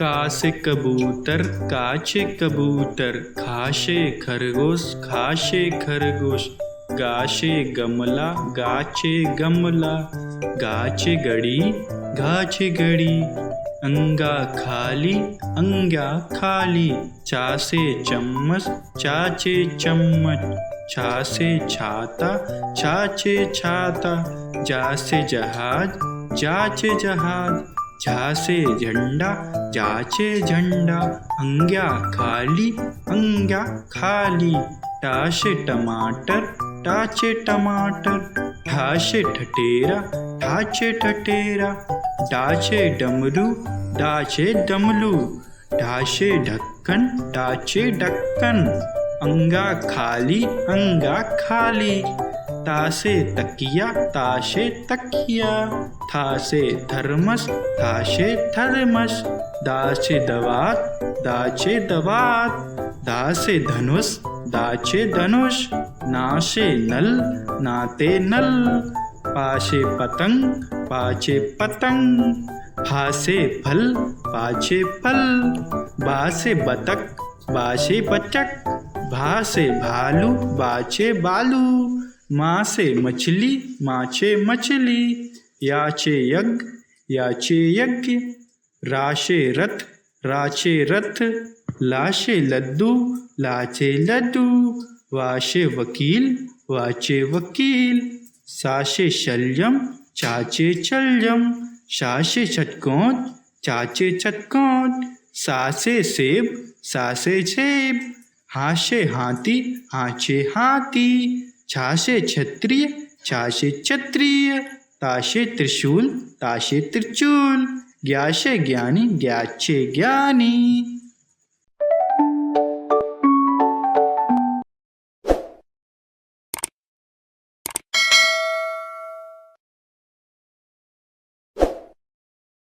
कासे कबूतर काचे कबूतर, खाशे खरगोश खाशे खरगोश, गाशे गमला गाचे गमला, गाचे गडी गाचे गडी, अंगा खाली अंग्या खाली, चासे चम्मच चाचे चम्मच, छासे छाता छाचे छाता, जासे जहाज जाचे जहाज, झासे झंडा जाचे झंडा, अंग्या खाली अंग्या खाली, टाशे टमाटर टाचे टमाटर, ठाशे ठठेरा ठाचे ठठेरा, डाचे डमरू डाचे डमरू, ढाशे ढक्कन डाचे ढक्कन, अंगा खाली अंगा खाली, तासे तकिया ताशे तकिया, थासे थर्मस थाशे थर्मस, दाचे दवात दाचे दवात, दासे धनुष दाचे धनुष, नाशे नल नाते नल, पाशे पतंग पाचे पतंग, फासे फल पाचे फल, बासे बतक बाशे बचक, भासे भालू बाचे बालू, माँ से मछली माचे मछली, याचे यज्ञ याचे यज्ञ, राशे रथ राचे रथ, लाशे लड्डू लाचे लड्डू, वाशे वकील वाचे वकील, साशे शल्यम चाचे शल्यम, शाशे छटकोट चाचे छटकोट, सासे सेब सासे सेब, हाशे हाथी हाचे हाथी, छाशे क्षत्रिय छाशे क्षत्रिय, ताशे त्रिशूल ताशे त्रिशूल, ज्ञाशे ज्ञानी ज्ञाचे ज्ञानी।